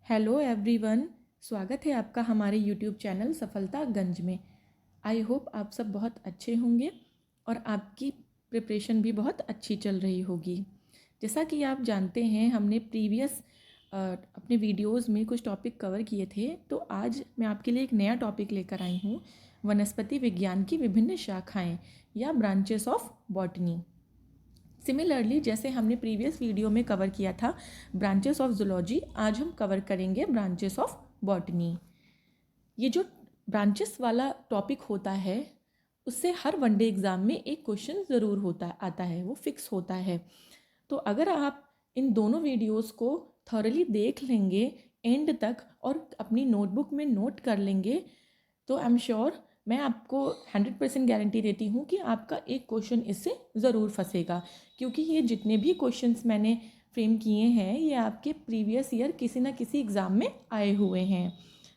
Hello everyone, स्वागत है आपका हमारे यूट्यूब चैनल सफलतागंज में। आई होप आप सब बहुत अच्छे होंगे और आपकी प्रिपरेशन भी बहुत अच्छी चल रही होगी। जैसा कि आप जानते हैं, हमने प्रीवियस अपने वीडियोस में कुछ टॉपिक कवर किए थे, तो आज मैं आपके लिए एक नया टॉपिक लेकर आई हूँ, वनस्पति विज्ञान की विभिन्न शाखाएँ या ब्रांचेस ऑफ बॉटनी। सिमिलरली जैसे हमने प्रीवियस वीडियो में कवर किया था ब्रांचेस ऑफ जूलॉजी, आज हम कवर करेंगे ब्रांचेस ऑफ बॉटनी। ये जो ब्रांचेस वाला टॉपिक होता है, उससे हर वनडे एग्ज़ाम में एक क्वेश्चन ज़रूर आता है, वो फिक्स होता है। तो अगर आप इन दोनों वीडियोस को थॉरली देख लेंगे एंड तक और अपनी नोटबुक में नोट कर लेंगे, तो आई एम श्योर, मैं आपको 100% गारंटी देती हूँ कि आपका एक क्वेश्चन इससे ज़रूर फंसेगा, क्योंकि ये जितने भी क्वेश्चंस मैंने फ्रेम किए हैं ये आपके प्रीवियस ईयर किसी ना किसी एग्ज़ाम में आए हुए हैं।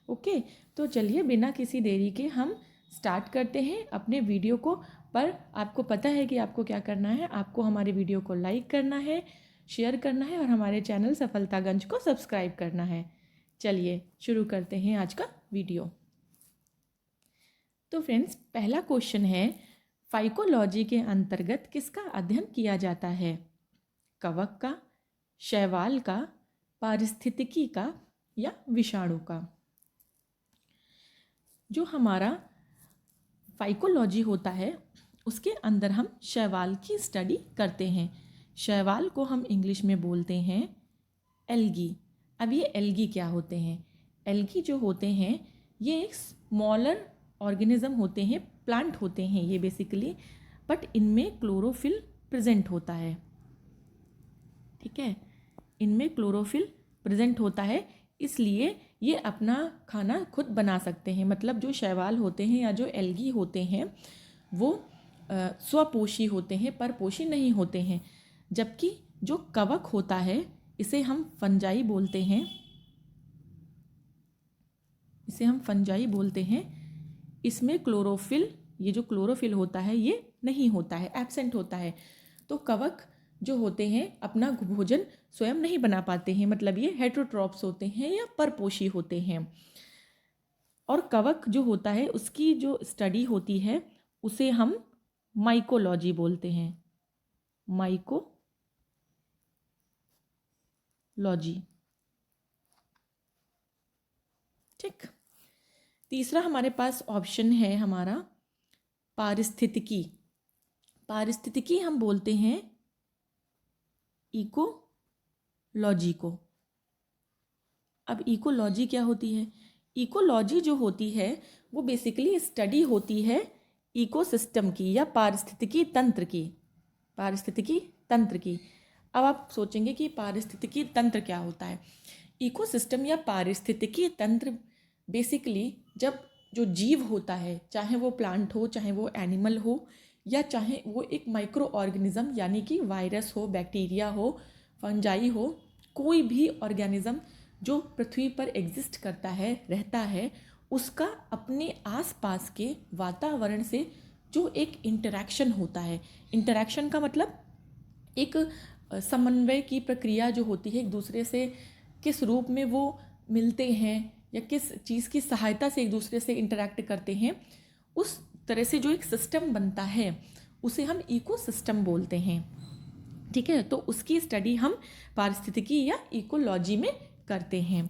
ओके, तो चलिए बिना किसी देरी के हम स्टार्ट करते हैं अपने वीडियो को। पर आपको पता है कि आपको क्या करना है, आपको हमारे वीडियो को लाइक करना है, शेयर करना है और हमारे चैनल सफलतागंज को सब्सक्राइब करना है। चलिए शुरू करते हैं आज का वीडियो। तो फ्रेंड्स, पहला क्वेश्चन है, फाइकोलॉजी के अंतर्गत किसका अध्ययन किया जाता है? कवक का, शैवाल का, पारिस्थितिकी का या विषाणु का? जो हमारा फाइकोलॉजी होता है उसके अंदर हम शैवाल की स्टडी करते हैं। शैवाल को हम इंग्लिश में बोलते हैं एल्गी। अब ये एल्गी क्या होते हैं? एल्गी जो होते हैं ये एक स्मॉलर ऑर्गेनिज्म होते हैं, प्लांट होते हैं ये बेसिकली, बट इनमें क्लोरोफिल प्रेजेंट होता है। ठीक है, इनमें क्लोरोफिल प्रेजेंट होता है, इसलिए ये अपना खाना खुद बना सकते हैं। मतलब जो शैवाल होते हैं या जो एल्गी होते हैं वो स्वपोषी होते हैं, परपोषी नहीं होते हैं। जबकि जो कवक होता है इसे हम फंजाई बोलते हैं, इसे हम फंजाई बोलते हैं। इसमें क्लोरोफिल, ये जो क्लोरोफिल होता है ये नहीं होता है, एब्सेंट होता है। तो कवक जो होते हैं अपना भोजन स्वयं नहीं बना पाते हैं, मतलब ये हेटेरोट्रॉप्स होते हैं या परपोषी होते हैं। और कवक जो होता है उसकी जो स्टडी होती है उसे हम माइकोलॉजी बोलते हैं, माइकोलॉजी। ठीक, तीसरा हमारे पास ऑप्शन है हमारा पारिस्थितिकी। पारिस्थितिकी हम बोलते हैं इकोलॉजी को। अब इकोलॉजी क्या होती है? इकोलॉजी जो होती है वो बेसिकली स्टडी होती है इकोसिस्टम की या पारिस्थितिकी तंत्र की, पारिस्थितिकी तंत्र की। अब आप सोचेंगे कि पारिस्थितिकी तंत्र क्या होता है? इकोसिस्टम या पारिस्थितिकी तंत्र बेसिकली जब जो जीव होता है, चाहे वो प्लांट हो, चाहे वो एनिमल हो, या चाहे वो एक माइक्रो ऑर्गेनिज्म यानी कि वायरस हो, बैक्टीरिया हो, फंजाई हो, कोई भी ऑर्गेनिज्म जो पृथ्वी पर एग्जिस्ट करता है, रहता है, उसका अपने आसपास के वातावरण से जो एक इंटरेक्शन होता है। इंटरेक्शन का मतलब एक समन्वय की प्रक्रिया जो होती है, एक दूसरे से किस रूप में वो मिलते हैं या किस चीज़ की सहायता से एक दूसरे से इंटरेक्ट करते हैं, उस तरह से जो एक सिस्टम बनता है उसे हम इकोसिस्टम बोलते हैं। ठीक है, तो उसकी स्टडी हम पारिस्थितिकी या इकोलॉजी में करते हैं।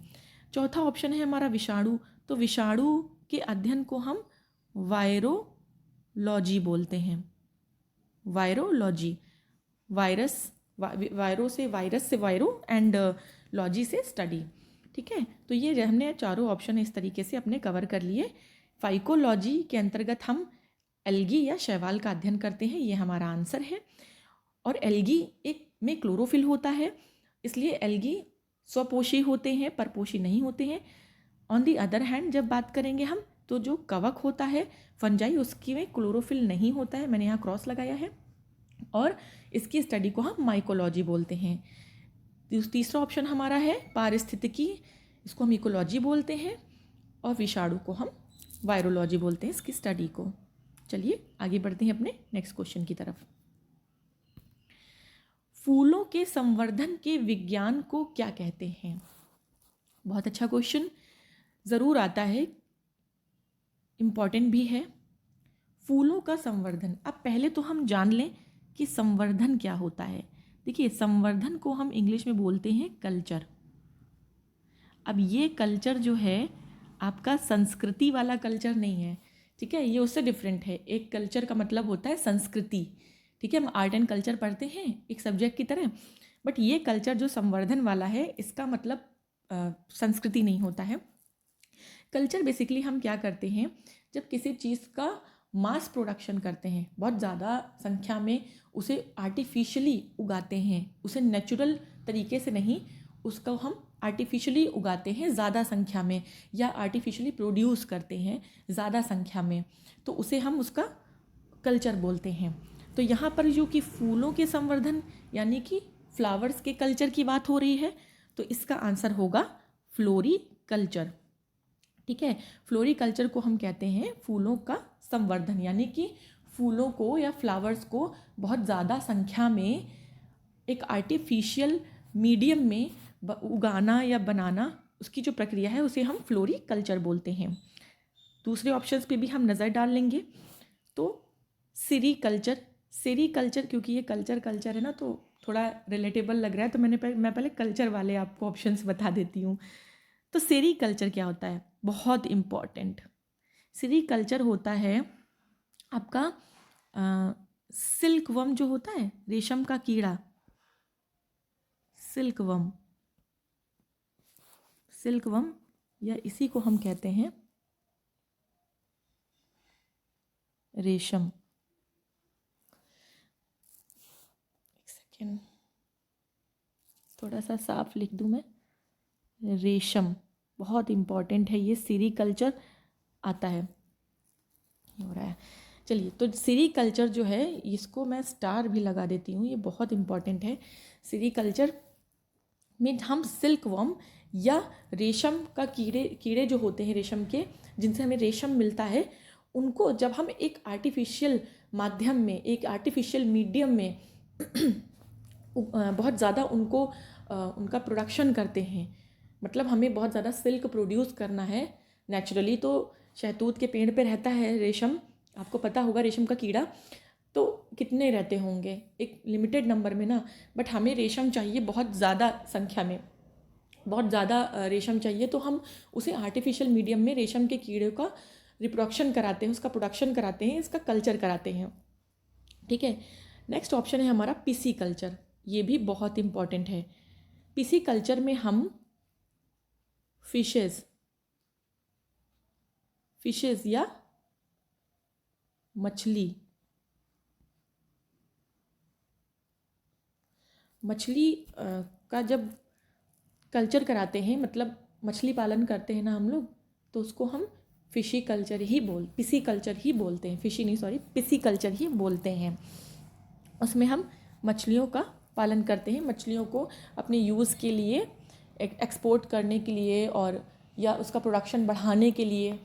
चौथा ऑप्शन है हमारा विषाणु। तो विषाणु के अध्ययन को हम वायरोलॉजी बोलते हैं, वायरोलॉजी। वायरो से वायरो एंड लॉजी से स्टडी। ठीक है, तो ये हमने चारों ऑप्शन इस तरीके से अपने कवर कर लिए। फाइकोलॉजी के अंतर्गत हम एल्गी या शैवाल का अध्ययन करते हैं, ये हमारा आंसर है। और एल्गी एक में क्लोरोफिल होता है, इसलिए एल्गी स्वपोषी होते हैं, परपोषी नहीं होते हैं। ऑन दी अदर हैंड जब बात करेंगे हम, तो जो कवक होता है फंजाई, उसकी में क्लोरोफिल नहीं होता है, मैंने यहाँ क्रॉस लगाया है, और इसकी स्टडी को हम माइकोलॉजी बोलते हैं। तीसरा ऑप्शन हमारा है पारिस्थितिकी, इसको हम इकोलॉजी बोलते हैं, और विषाणु को हम वायरोलॉजी बोलते हैं, इसकी स्टडी को। चलिए आगे बढ़ते हैं अपने नेक्स्ट क्वेश्चन की तरफ। फूलों के संवर्धन के विज्ञान को क्या कहते हैं? बहुत अच्छा क्वेश्चन ज़रूर आता है, इम्पॉर्टेंट भी है। फूलों का संवर्धन। अब पहले तो हम जान लें कि संवर्धन क्या होता है। देखिए, संवर्धन को हम इंग्लिश में बोलते हैं कल्चर। अब ये कल्चर जो है आपका संस्कृति वाला कल्चर नहीं है, ठीक है, ये उससे डिफरेंट है। एक कल्चर का मतलब होता है संस्कृति, ठीक है, हम आर्ट एंड कल्चर पढ़ते हैं एक सब्जेक्ट की तरह, बट ये कल्चर जो संवर्धन वाला है इसका मतलब संस्कृति नहीं होता है। कल्चर बेसिकली हम क्या करते हैं, जब किसी चीज़ का मास प्रोडक्शन करते हैं, बहुत ज़्यादा संख्या में उसे आर्टिफिशियली उगाते हैं, उसे नेचुरल तरीके से नहीं, उसको हम आर्टिफिशियली उगाते हैं ज़्यादा संख्या में, या आर्टिफिशियली प्रोड्यूस करते हैं ज़्यादा संख्या में, तो उसे हम उसका कल्चर बोलते हैं। तो यहाँ पर जो कि फूलों के संवर्धन यानी कि फ्लावर्स के कल्चर की बात हो रही है, तो इसका आंसर होगा फ्लोरीकल्चर, ठीक है। फ्लोरीकल्चर को हम कहते हैं फूलों का संवर्धन, यानी कि फूलों को या फ्लावर्स को बहुत ज़्यादा संख्या में एक आर्टिफिशियल मीडियम में उगाना या बनाना, उसकी जो प्रक्रिया है उसे हम फ्लोरीकल्चर बोलते हैं। दूसरे ऑप्शंस पे भी हम नज़र डाल लेंगे। तो सेरीकल्चर, सेरीकल्चर क्योंकि ये कल्चर है ना, तो थोड़ा रिलेटेबल लग रहा है, तो मैं पहले कल्चर वाले आपको ऑप्शंस बता देती हूँ। तो सेरीकल्चर क्या होता है, बहुत इम्पॉर्टेंट। सेरीकल्चर होता है आपका सिल्कवर्म जो होता है, रेशम का कीड़ा, सिल्कवर्म या इसी को हम कहते हैं रेशम। एक सेकेंड, थोड़ा सा साफ लिख दूं मैं, रेशम बहुत इम्पॉर्टेंट है, ये सेरीकल्चर आता है, हो रहा है। चलिए, तो सेरीकल्चर जो है इसको मैं स्टार भी लगा देती हूँ, ये बहुत इम्पॉर्टेंट है। सेरीकल्चर में हम सिल्कवर्म या रेशम का कीड़े जो होते हैं रेशम के, जिनसे हमें रेशम मिलता है, उनको जब हम एक आर्टिफिशियल माध्यम में, एक आर्टिफिशियल मीडियम में बहुत ज़्यादा उनका प्रोडक्शन करते हैं, मतलब हमें बहुत ज़्यादा सिल्क प्रोड्यूस करना है नेचुरली, तो शहतूत के पेड़ पे रहता है रेशम, आपको पता होगा रेशम का कीड़ा, तो कितने रहते होंगे, एक लिमिटेड नंबर में ना, बट हमें रेशम चाहिए बहुत ज़्यादा संख्या में, बहुत ज़्यादा रेशम चाहिए, तो हम उसे आर्टिफिशियल मीडियम में रेशम के कीड़े का रिप्रोडक्शन कराते हैं, उसका प्रोडक्शन कराते हैं, इसका कल्चर कराते हैं, ठीक है। नेक्स्ट ऑप्शन है हमारा पिसी कल्चर, ये भी बहुत इम्पॉर्टेंट है। पिसी कल्चर में हम फिशेस या मछली का जब कल्चर कराते हैं, मतलब मछली पालन करते हैं ना हम लोग, तो उसको हम पिसी कल्चर ही बोलते हैं, फिशी नहीं सॉरी, पिसी कल्चर ही बोलते हैं। उसमें हम मछलियों का पालन करते हैं, मछलियों को अपने यूज़ के लिए, एक्सपोर्ट करने के लिए और या उसका प्रोडक्शन बढ़ाने के लिए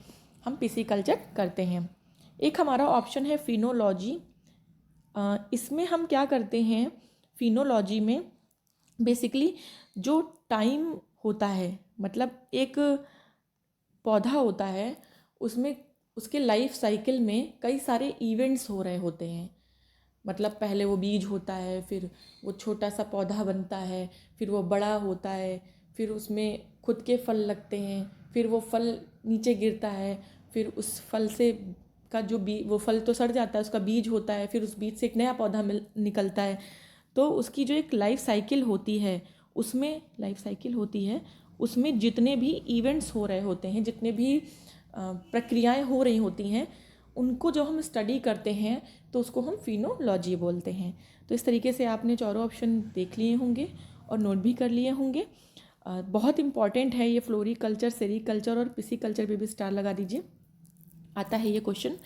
हम पिसी कल्चर करते हैं। एक हमारा ऑप्शन है फिनोलॉजी। इसमें हम क्या करते हैं, फिनोलॉजी में बेसिकली जो टाइम होता है, मतलब एक पौधा होता है, उसमें उसके लाइफ साइकिल में कई सारे इवेंट्स हो रहे होते हैं, मतलब पहले वो बीज होता है, फिर वो छोटा सा पौधा बनता है, फिर वो बड़ा होता है, फिर उसमें खुद के फल लगते हैं, फिर वो फल नीचे गिरता है, फिर उस फल से का जो वो फल तो सड़ जाता है, उसका बीज होता है, फिर उस बीज से एक नया पौधा निकलता है। तो उसकी जो एक लाइफ साइकिल होती है, उसमें जितने भी इवेंट्स हो रहे होते हैं, जितने भी प्रक्रियाएं हो रही होती हैं, उनको जब हम स्टडी करते हैं तो उसको हम फिनोलॉजी बोलते हैं। तो इस तरीके से आपने चारों ऑप्शन देख लिए होंगे और नोट भी कर लिए होंगे। बहुत इंपॉर्टेंट है ये फ्लोरीकल्चर, सेरीकल्चर और पिसीकल्चर पे भी स्टार लगा दीजिए, आता है ये क्वेश्चन।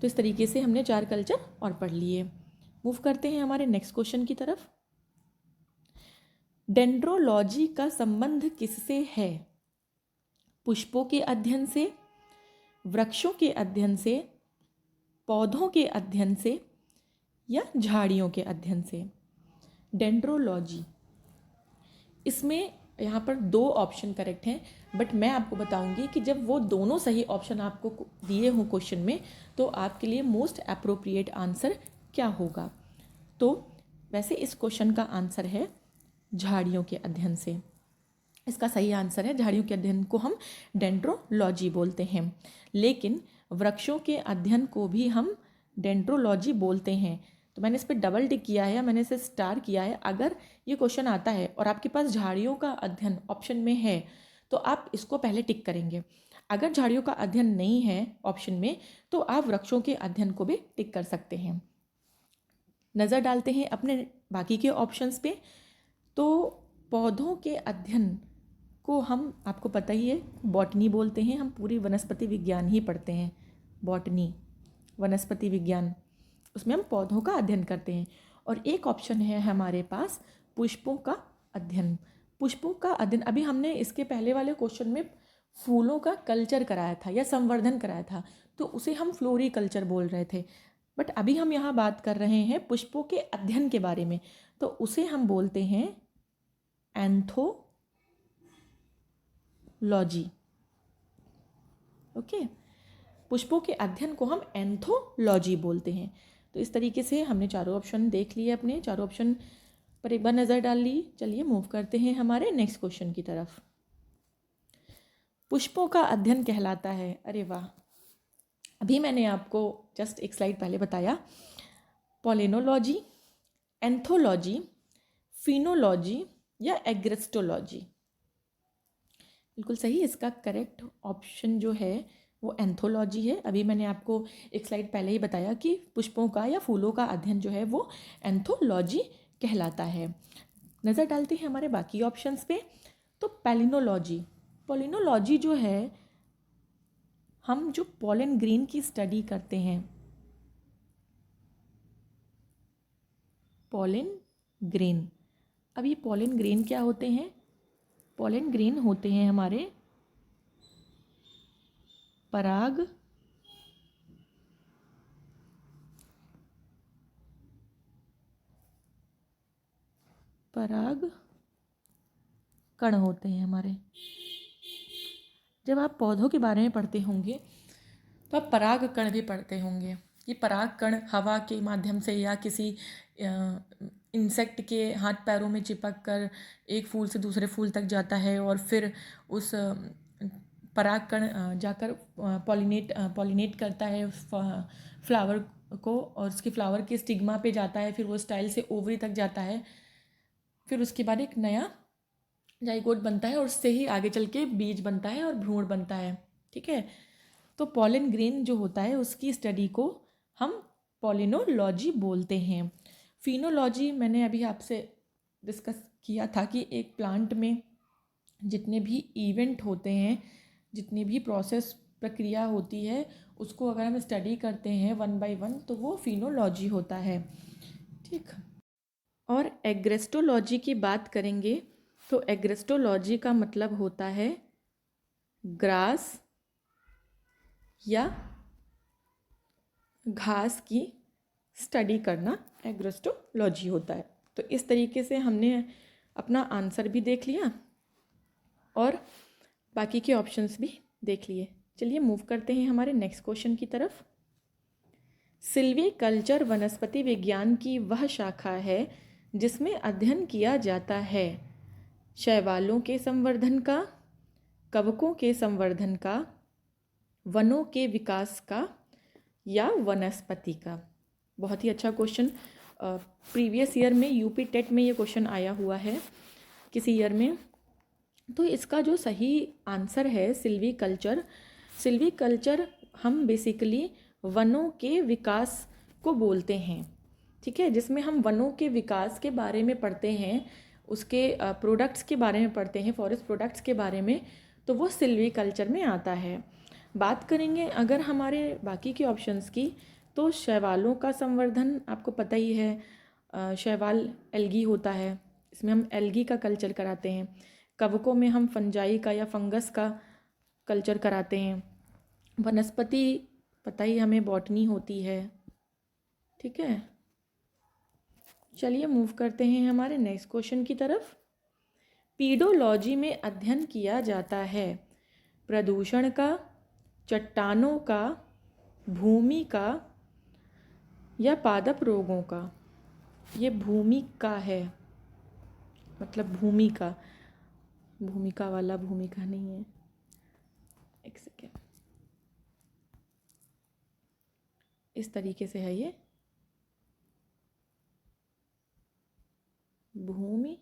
तो इस तरीके से हमने 4 कल्चर और पढ़ लिए। मूव करते हैं हमारे नेक्स्ट क्वेश्चन की तरफ। डेंड्रोलॉजी का संबंध किससे है? पुष्पों के अध्ययन से, वृक्षों के अध्ययन से, पौधों के अध्ययन से या झाड़ियों के अध्ययन से? डेंड्रोलॉजी, इसमें यहाँ पर 2 ऑप्शन करेक्ट हैं, बट मैं आपको बताऊंगी कि जब वो दोनों सही ऑप्शन आपको दिए हों क्वेश्चन में, तो आपके लिए मोस्ट अप्रोप्रिएट आंसर क्या होगा। तो वैसे इस क्वेश्चन का आंसर है झाड़ियों के अध्ययन से। इसका सही आंसर है झाड़ियों के अध्ययन को हम डेंड्रोलॉजी बोलते हैं, लेकिन वृक्षों के अध्ययन को भी हम डेंड्रोलॉजी बोलते हैं। तो मैंने इस पर डबल टिक किया है, मैंने इसे स्टार किया है। अगर ये क्वेश्चन आता है और आपके पास झाड़ियों का अध्ययन ऑप्शन में है तो आप इसको पहले टिक करेंगे। अगर झाड़ियों का अध्ययन नहीं है ऑप्शन में तो आप वृक्षों के अध्ययन को भी टिक कर सकते हैं। नज़र डालते हैं अपने बाकी के ऑप्शंस पे। तो पौधों के अध्ययन को हम, आपको पता ही है, बॉटनी बोलते हैं। हम पूरी वनस्पति विज्ञान ही पढ़ते हैं, बॉटनी वनस्पति विज्ञान, उसमें हम पौधों का अध्ययन करते हैं। और एक ऑप्शन है हमारे पास पुष्पों का अध्ययन। पुष्पों का अध्ययन, अभी हमने इसके पहले वाले क्वेश्चन में फूलों का कल्चर कराया था या संवर्धन कराया था, तो उसे हम फ्लोरिकल्चर बोल रहे थे। बट अभी हम यहाँ बात कर रहे हैं पुष्पों के अध्ययन के बारे में, तो उसे हम बोलते हैं एंथोलॉजी। ओके, पुष्पों के अध्ययन को हम एंथोलॉजी बोलते हैं। तो इस तरीके से हमने चारों ऑप्शन देख लिए, अपने चारों ऑप्शन पर एक बार नज़र डाल ली। चलिए मूव करते हैं हमारे नेक्स्ट क्वेश्चन की तरफ। पुष्पों का अध्ययन कहलाता है, अरे वाह, अभी मैंने आपको जस्ट एक स्लाइड पहले बताया, पॉलिनोलॉजी, एंथोलॉजी, फिनोलॉजी या एग्रेस्टोलॉजी। बिल्कुल सही, इसका करेक्ट ऑप्शन जो है वो एंथोलॉजी है। अभी मैंने आपको एक स्लाइड पहले ही बताया कि पुष्पों का या फूलों का अध्ययन जो है वो एंथोलॉजी कहलाता है। नज़र डालते हैं हमारे बाकी ऑप्शंस पे। तो पैलिनोलॉजी, पॉलिनोलॉजी जो है, हम जो पॉलन ग्रेन की स्टडी करते हैं, पॉलन ग्रेन। अब ये पॉलन ग्रेन क्या होते हैं? पॉलन ग्रेन होते हैं हमारे पराग कण होते हैं हमारे। जब आप पौधों के बारे में पढ़ते होंगे तो आप पराग कण भी पढ़ते होंगे। ये पराग कण हवा के माध्यम से या किसी इंसेक्ट के हाथ पैरों में चिपक कर एक फूल से दूसरे फूल तक जाता है और फिर उस पराग कण जाकर पॉलिनेट करता है उस फ्लावर को, और उसके फ्लावर के स्टिग्मा पे जाता है, फिर वो स्टाइल से ओवरी तक जाता है, फिर उसके बाद एक नया जाइगोट बनता है और उससे ही आगे चल के बीज बनता है और भ्रूण बनता है। ठीक है, तो पॉलन ग्रेन जो होता है उसकी स्टडी को हम पॉलिनोलॉजी बोलते हैं। फिनोलॉजी मैंने अभी आपसे डिस्कस किया था कि एक प्लांट में जितने भी इवेंट होते हैं, जितनी भी प्रोसेस प्रक्रिया होती है, उसको अगर हम स्टडी करते हैं 1 बाय 1 तो वो फिनोलॉजी होता है। ठीक, और एग्रेस्टोलॉजी की बात करेंगे तो एग्रेस्टोलॉजी का मतलब होता है ग्रास या घास की स्टडी करना, एग्रेस्टोलॉजी होता है। तो इस तरीके से हमने अपना आंसर भी देख लिया और बाकी के ऑप्शंस भी देख लिए। चलिए मूव करते हैं हमारे नेक्स्ट क्वेश्चन की तरफ। सिल्वीकल्चर वनस्पति विज्ञान की वह शाखा है जिसमें अध्ययन किया जाता है शैवालों के संवर्धन का, कवकों के संवर्धन का, वनों के विकास का या वनस्पति का। बहुत ही अच्छा क्वेश्चन, प्रीवियस ईयर में यूपी टेट में ये क्वेश्चन आया हुआ है किसी ईयर में। तो इसका जो सही आंसर है सिल्वीकल्चर। सिल्वीकल्चर हम बेसिकली वनों के विकास को बोलते हैं, ठीक है, जिसमें हम वनों के विकास के बारे में पढ़ते हैं, उसके प्रोडक्ट्स के बारे में पढ़ते हैं, फॉरेस्ट प्रोडक्ट्स के बारे में, तो वो सिल्वीकल्चर में आता है। बात करेंगे अगर हमारे बाकी के ऑप्शंस की, तो शैवालों का संवर्धन आपको पता ही है, शैवाल एल्गी होता है, इसमें हम एल्गी का कल्चर कराते हैं। कवकों में हम फंजाई का या फंगस का कल्चर कराते हैं। वनस्पति पता ही हमें बॉटनी होती है। ठीक है, चलिए मूव करते हैं हमारे नेक्स्ट क्वेश्चन की तरफ। पीडोलॉजी में अध्ययन किया जाता है प्रदूषण का, चट्टानों का, भूमि का या पादप रोगों का। ये भूमि का है, मतलब भूमिका वाला भूमिका नहीं है। एक सेकेंड, इस तरीके से है ये, भूमि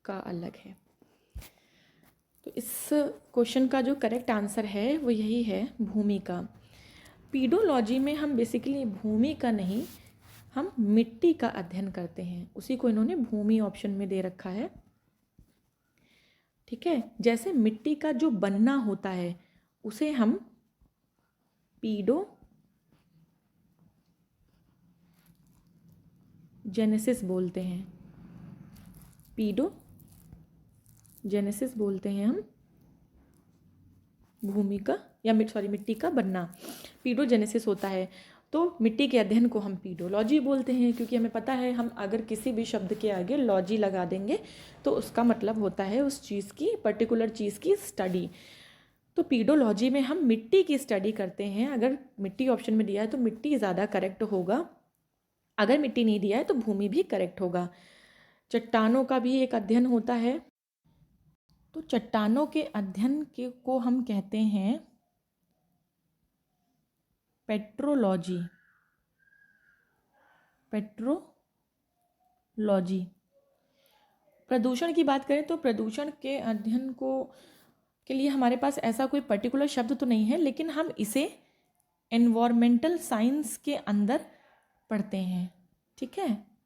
का अलग है। तो इस क्वेश्चन का जो करेक्ट आंसर है वो यही है, भूमिका। पीडोलॉजी में हम बेसिकली भूमि का नहीं, हम मिट्टी का अध्ययन करते हैं। उसी को इन्होंने भूमि ऑप्शन में दे रखा है, ठीक है। जैसे मिट्टी का जो बनना होता है उसे हम पीडोजेनेसिस बोलते हैं, पीडोजेनेसिस बोलते हैं हम भूमि का या मिट्टी का बनना, पीडोजेनेसिस होता है। तो मिट्टी के अध्ययन को हम पीडोलॉजी बोलते हैं, क्योंकि हमें पता है हम अगर किसी भी शब्द के आगे लॉजी लगा देंगे तो उसका मतलब होता है उस चीज़ की, पर्टिकुलर चीज़ की स्टडी। तो पीडोलॉजी में हम मिट्टी की स्टडी करते हैं। अगर मिट्टी ऑप्शन में दिया है तो मिट्टी ज़्यादा करेक्ट होगा, अगर मिट्टी नहीं दिया है तो भूमि भी करेक्ट होगा। चट्टानों का भी एक अध्ययन होता है, तो चट्टानों के अध्ययन को हम कहते हैं पेट्रोलॉजी। प्रदूषण की बात करें तो प्रदूषण के अध्ययन के लिए हमारे पास ऐसा कोई पर्टिकुलर शब्द तो नहीं है, लेकिन हम इसे एनवायरमेंटल साइंस के अंदर पढ़ते हैं, ठीक है।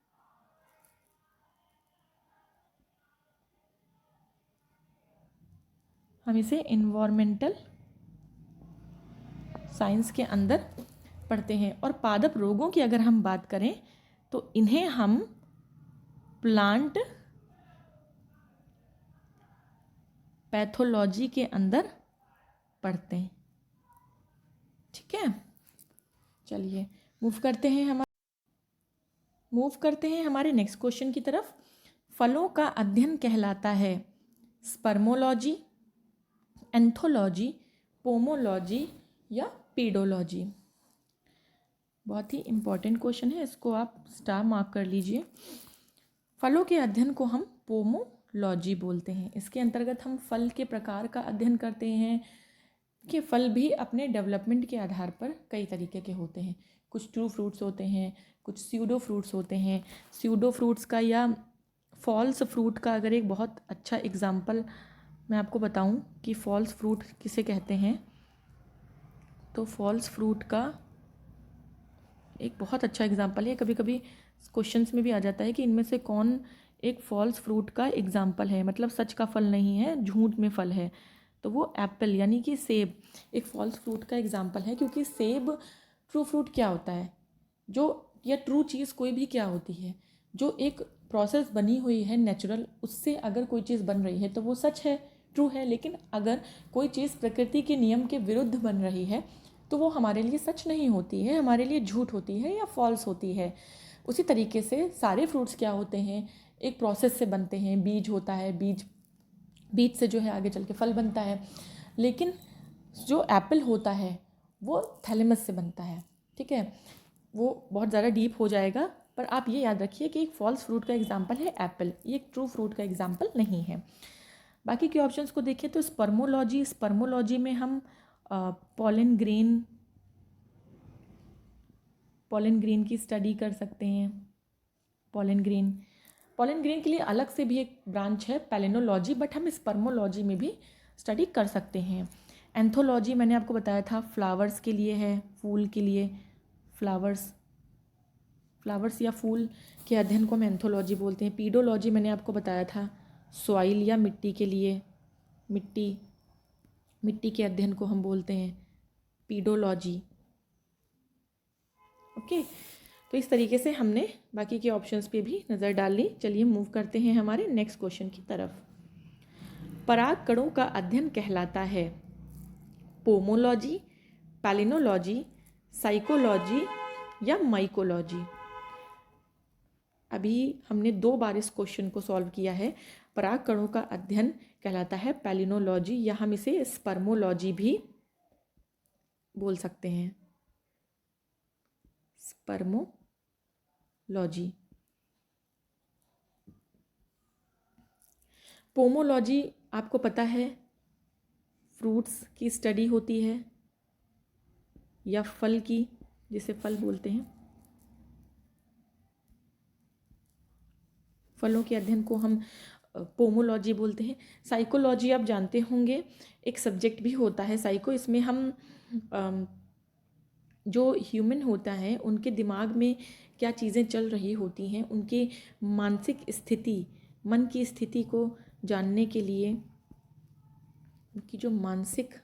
हम इसे एनवायरमेंटल साइंस के अंदर पढ़ते हैं। और पादप रोगों की अगर हम बात करें तो इन्हें हम प्लांट पैथोलॉजी के अंदर पढ़ते हैं, ठीक है। चलिए मूव करते हैं हमारे नेक्स्ट क्वेश्चन की तरफ। फलों का अध्ययन कहलाता है स्पर्मोलॉजी, एंथोलॉजी, पोमोलॉजी या पीडोलॉजी। बहुत ही इम्पॉर्टेंट क्वेश्चन है, इसको आप स्टार मार्क कर लीजिए। फलों के अध्ययन को हम पोमोलॉजी बोलते हैं। इसके अंतर्गत हम फल के प्रकार का अध्ययन करते हैं कि फल भी अपने डेवलपमेंट के आधार पर कई तरीके के होते हैं। कुछ ट्रू फ्रूट्स होते हैं, कुछ स्यूडो फ्रूट्स होते हैं। स्यूडो फ्रूट्स का या फॉल्स फ्रूट का अगर एक बहुत अच्छा एग्जाम्पल मैं आपको बताऊं कि फॉल्स फ्रूट किसे कहते हैं, तो फॉल्स फ्रूट का एक बहुत अच्छा एग्जाम्पल है, कभी कभी क्वेश्चंस में भी आ जाता है कि इनमें से कौन एक फॉल्स फ्रूट का एग्जाम्पल है, मतलब सच का फल नहीं है, झूठ में फल है। तो वो एप्पल यानी कि सेब एक फॉल्स फ्रूट का एग्जाम्पल है, क्योंकि सेब ट्रू फ्रूट क्या होता है, जो या ट्रू चीज़ कोई भी क्या होती है, जो एक प्रोसेस बनी हुई है नेचुरल, उससे अगर कोई चीज़ बन रही है तो वो सच है, ट्रू है। लेकिन अगर कोई चीज़ प्रकृति के नियम के विरुद्ध बन रही है तो वो हमारे लिए सच नहीं होती है, हमारे लिए झूठ होती है या फॉल्स होती है। उसी तरीके से सारे फ्रूट्स क्या होते हैं, एक प्रोसेस से बनते हैं, बीज होता है, बीज से जो है आगे चल के फल बनता है। लेकिन जो एप्पल होता है वो थैलेमस से बनता है, ठीक है। वो बहुत ज़्यादा डीप हो जाएगा, पर आप ये याद रखिए कि एक फॉल्स फ्रूट का एग्जाम्पल है एप्पल, ये एक ट्रू फ्रूट का एग्जाम्पल नहीं है। बाकी के ऑप्शंस को देखें तो स्पर्मोलॉजी में हम पॉलन ग्रेन की स्टडी कर सकते हैं। पॉलन ग्रेन के लिए अलग से भी एक ब्रांच है पैलिनोलॉजी, बट हम स्पर्मोलॉजी में भी स्टडी कर सकते हैं। एंथोलॉजी मैंने आपको बताया था फ्लावर्स के लिए है, फूल के लिए, फ्लावर्स या फूल के अध्ययन को हम एंथोलॉजी बोलते हैं। पीडोलॉजी मैंने आपको बताया था सॉइल या मिट्टी के लिए, मिट्टी के अध्ययन को हम बोलते हैं पीडोलॉजी, ओके। तो इस तरीके से हमने बाकी के ऑप्शंस पे भी नज़र डाल ली। चलिए मूव करते हैं हमारे नेक्स्ट क्वेश्चन की तरफ। पराग कणों का अध्ययन कहलाता है पोमोलॉजी, पैलिनोलॉजी, साइकोलॉजी या माइकोलॉजी। अभी हमने 2 बार इस क्वेश्चन को सॉल्व किया है। परागकणों का अध्ययन कहलाता है पैलिनोलॉजी, या हम इसे स्पर्मोलॉजी भी बोल सकते हैं, स्पर्मोलॉजी। पोमोलॉजी आपको पता है फ्रूट्स की स्टडी होती है, या फल की, जिसे फल बोलते हैं, फलों के अध्ययन को हम पोमोलॉजी बोलते हैं। साइकोलॉजी आप जानते होंगे, एक सब्जेक्ट भी होता है साइको, इसमें हम जो ह्यूमन होता है उनके दिमाग में क्या चीज़ें चल रही होती हैं, उनकी मानसिक स्थिति, मन की स्थिति को जानने के लिए, उनकी जो मानसिक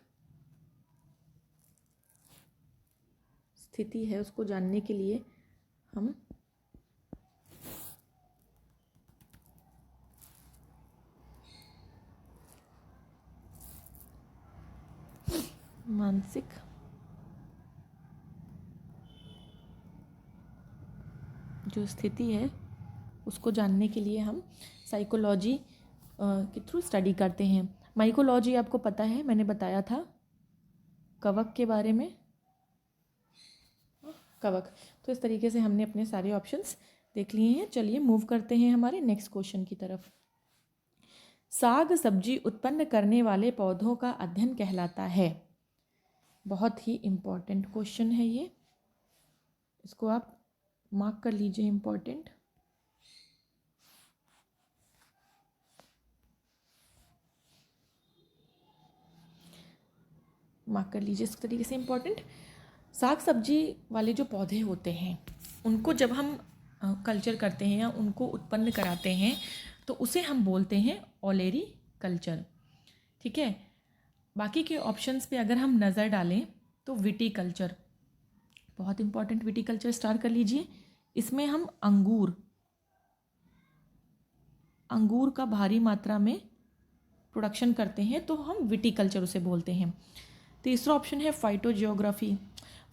स्थिति है उसको जानने के लिए हम मानसिक जो स्थिति है उसको जानने के लिए हम साइकोलॉजी के थ्रू स्टडी करते हैं। माइकोलॉजी आपको पता है, मैंने बताया था कवक के बारे में, कवक। तो इस तरीके से हमने अपने सारे ऑप्शंस देख लिए हैं। चलिए मूव करते हैं हमारे नेक्स्ट क्वेश्चन की तरफ। साग सब्जी उत्पन्न करने वाले पौधों का अध्ययन कहलाता है। बहुत ही इम्पॉर्टेंट क्वेश्चन है ये, इसको आप मार्क कर लीजिए, इम्पॉर्टेंट। मार्क कर लीजिए इस तरीके से, इम्पॉर्टेंट। साग सब्जी वाले जो पौधे होते हैं उनको जब हम कल्चर करते हैं या उनको उत्पन्न कराते हैं तो उसे हम बोलते हैं ओलेरी कल्चर, ठीक है। बाकी के ऑप्शंस पे अगर हम नज़र डालें तो विटीकल्चर, बहुत इंपॉर्टेंट, विटीकल्चर स्टार कर लीजिए। इसमें हम अंगूर का भारी मात्रा में प्रोडक्शन करते हैं तो हम विटीकल्चर उसे बोलते हैं। तीसरा ऑप्शन है फाइटोजियोग्राफी।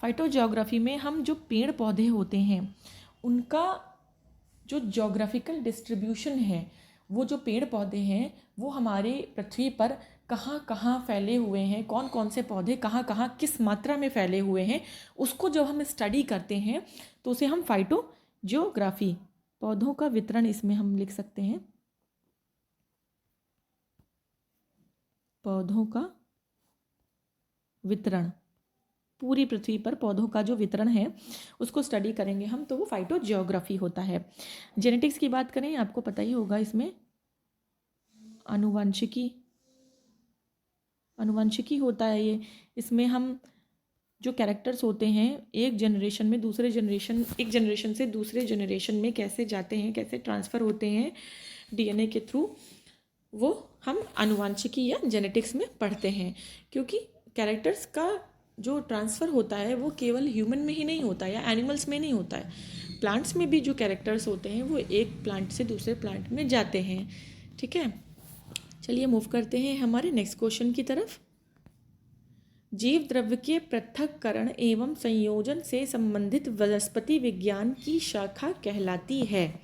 फाइटोजियोग्राफी में हम जो पेड़ पौधे होते हैं उनका जो ज्योग्राफिकल डिस्ट्रीब्यूशन है, वो जो पेड़ पौधे हैं वो हमारे पृथ्वी पर कहाँ कहाँ फैले हुए हैं, कौन कौन से पौधे कहाँ कहाँ किस मात्रा में फैले हुए हैं, उसको जब हम स्टडी करते हैं तो उसे हम फाइटोजियोग्राफी, पौधों का वितरण इसमें हम लिख सकते हैं, पौधों का वितरण, पूरी पृथ्वी पर पौधों का जो वितरण है उसको स्टडी करेंगे हम, तो वो फाइटोजियोग्राफी होता है। जेनेटिक्स की बात करें, आपको पता ही होगा इसमें आनुवंशिकी होता है ये। इसमें हम जो कैरेक्टर्स होते हैं एक जनरेशन से दूसरे जनरेशन में कैसे जाते हैं, कैसे ट्रांसफ़र होते हैं डीएनए के थ्रू, वो हम आनुवंशिकी या जेनेटिक्स में पढ़ते हैं। क्योंकि कैरेक्टर्स का जो ट्रांसफ़र होता है वो केवल ह्यूमन में ही नहीं होता है या एनिमल्स में नहीं होता है, प्लांट्स में भी जो कैरेक्टर्स होते हैं वो एक प्लांट से दूसरे प्लांट में जाते हैं, ठीक है। चलिए मूव करते हैं हमारे नेक्स्ट क्वेश्चन की तरफ। जीव द्रव्य के पृथक्करण एवं संयोजन से संबंधित वनस्पति विज्ञान की शाखा कहलाती है।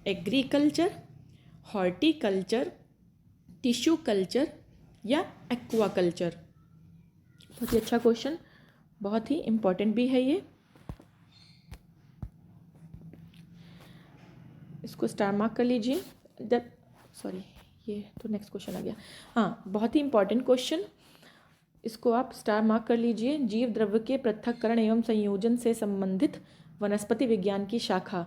एग्रीकल्चर, हॉर्टिकल्चर, टिश्यू कल्चर या एक्वाकल्चर। बहुत ही अच्छा क्वेश्चन, बहुत ही इम्पोर्टेंट भी है ये, इसको स्टार मार्क कर लीजिए। ये तो नेक्स्ट क्वेश्चन आ गया। हाँ, बहुत ही इम्पोर्टेंट क्वेश्चन, इसको आप स्टार मार्क कर लीजिए। जीव द्रव्य के पृथक्करण एवं संयोजन से संबंधित वनस्पति विज्ञान की शाखा,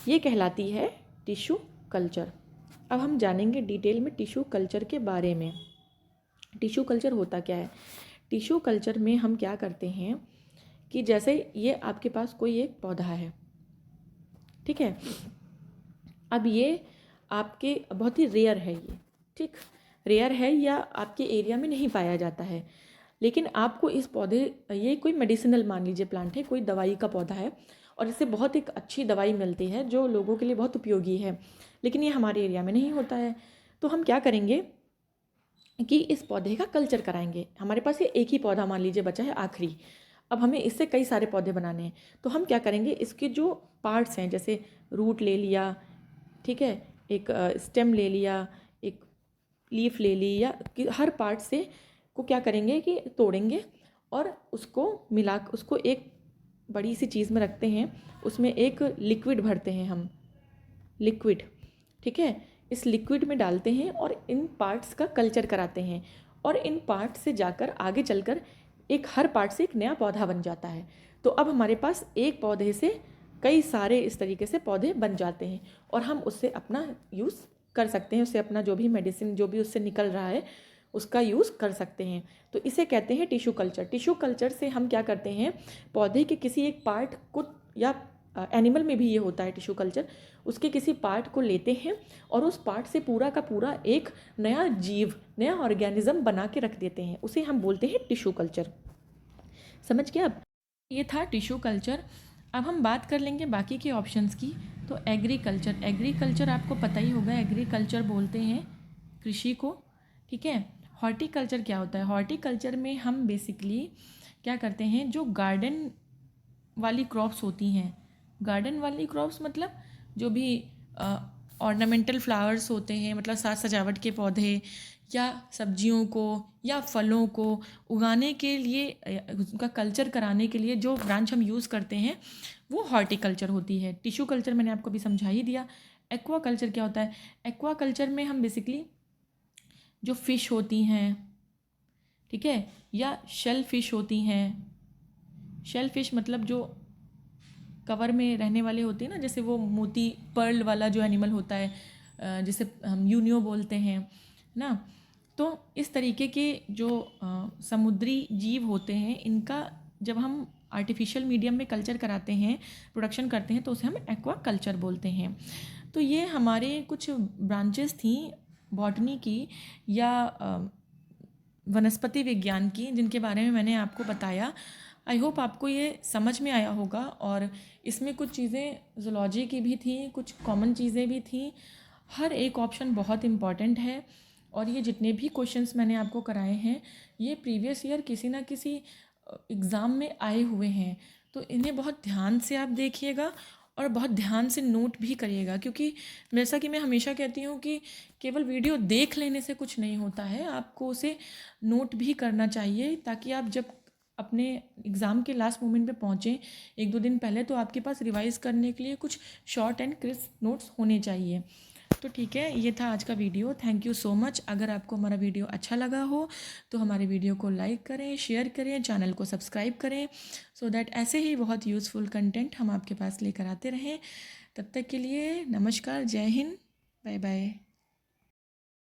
ये कहलाती है टिश्यू कल्चर। अब हम जानेंगे डिटेल में टिश्यू कल्चर के बारे में। टिश्यू कल्चर होता क्या है? टिश्यू कल्चर में हम क्या करते हैं कि जैसे ये आपके पास कोई एक पौधा है, ठीक है। अब ये आपके बहुत ही रेयर है, ये ठीक रेयर है या आपके एरिया में नहीं पाया जाता है, लेकिन आपको इस पौधे, ये कोई मेडिसिनल मान लीजिए प्लांट है, कोई दवाई का पौधा है और इससे बहुत एक अच्छी दवाई मिलती है जो लोगों के लिए बहुत उपयोगी है, लेकिन ये हमारे एरिया में नहीं होता है। तो हम क्या करेंगे कि इस पौधे का कल्चर कराएंगे। हमारे पास ये एक ही पौधा मान लीजिए बचा है आखिरी, अब हमें इससे कई सारे पौधे बनाने हैं, तो हम क्या करेंगे, इसके जो पार्ट्स हैं जैसे रूट ले लिया, ठीक है, एक स्टेम ले लिया, एक लीफ ले ली, या हर पार्ट से को क्या करेंगे कि तोड़ेंगे और उसको उसको एक बड़ी सी चीज़ में रखते हैं, उसमें एक लिक्विड भरते हैं हम, लिक्विड, ठीक है। इस लिक्विड में डालते हैं और इन पार्ट्स का कल्चर कराते हैं, और इन पार्ट से जाकर आगे चलकर हर पार्ट से एक नया पौधा बन जाता है। तो अब हमारे पास एक पौधे से कई सारे इस तरीके से पौधे बन जाते हैं, और हम उससे अपना यूज़ कर सकते हैं, उससे अपना जो भी मेडिसिन जो भी उससे निकल रहा है उसका यूज़ कर सकते हैं। तो इसे कहते हैं टिश्यू कल्चर। टिश्यू कल्चर से हम क्या करते हैं, पौधे के किसी एक पार्ट को, या एनिमल में भी ये होता है टिश्यू कल्चर, उसके किसी पार्ट को लेते हैं और उस पार्ट से पूरा का पूरा एक नया जीव, नया ऑर्गेनिज्म बना के रख देते हैं, उसे हम बोलते हैं टिश्यू कल्चर। समझ गए अब? ये था टिश्यू कल्चर। अब हम बात कर लेंगे बाकी के ऑप्शंस की। तो एग्रीकल्चर, एग्रीकल्चर आपको पता ही होगा, एग्रीकल्चर बोलते हैं कृषि को, ठीक है। हॉर्टिकल्चर क्या होता है? हॉर्टिकल्चर में हम बेसिकली क्या करते हैं, जो गार्डन वाली क्रॉप्स होती हैं, गार्डन वाली क्रॉप्स मतलब जो भी ऑर्नामेंटल फ्लावर्स होते हैं, मतलब साज सजावट के पौधे, या सब्जियों को या फलों को उगाने के लिए, उनका कल्चर कराने के लिए जो ब्रांच हम यूज़ करते हैं वो हॉर्टिकल्चर होती है। टिश्यू कल्चर मैंने आपको भी समझा ही दिया। एक्वा कल्चर क्या होता है? एक्वा कल्चर में हम बेसिकली जो फ़िश होती हैं, ठीक है, या शेल फिश होती हैं, शेल फिश मतलब जो कवर में रहने वाले होते हैं ना, जैसे वो मोती पर्ल वाला जो एनिमल होता है, जिसे हम यूनियो बोलते हैं ना। तो इस तरीके के जो समुद्री जीव होते हैं, इनका जब हम आर्टिफिशियल मीडियम में कल्चर कराते हैं, प्रोडक्शन करते हैं, तो उसे हम एक्वा कल्चर बोलते हैं। तो ये हमारे कुछ ब्रांचेस थी बॉटनी की या वनस्पति विज्ञान की, जिनके बारे में मैंने आपको बताया। आई होप आपको ये समझ में आया होगा, और इसमें कुछ चीज़ें ज़ूलॉजी की भी थी, कुछ कॉमन चीज़ें भी थी। हर एक ऑप्शन बहुत इम्पॉर्टेंट है, और ये जितने भी क्वेश्चंस मैंने आपको कराए हैं ये प्रीवियस ईयर किसी ना किसी एग्ज़ाम में आए हुए हैं। तो इन्हें बहुत ध्यान से आप देखिएगा और बहुत ध्यान से नोट भी करिएगा, क्योंकि जैसा कि मैं हमेशा कहती हूँ कि केवल वीडियो देख लेने से कुछ नहीं होता है, आपको उसे नोट भी करना चाहिए, ताकि आप जब अपने एग्ज़ाम के लास्ट मोमेंट पे पहुँचें 1-2 दिन पहले, तो आपके पास रिवाइज़ करने के लिए कुछ शॉर्ट एंड क्रिस्प नोट्स होने चाहिए। तो ठीक है, ये था आज का video. Thank you so much. अगर आपको हमारा वीडियो अच्छा लगा हो तो हमारे वीडियो को लाइक करें, शेयर करें, चैनल को सब्सक्राइब करें, सो दैट ऐसे ही बहुत यूज़फुल कंटेंट हम आपके पास लेकर आते रहें। तब तक के लिए नमस्कार, जय हिंद, बाय बाय।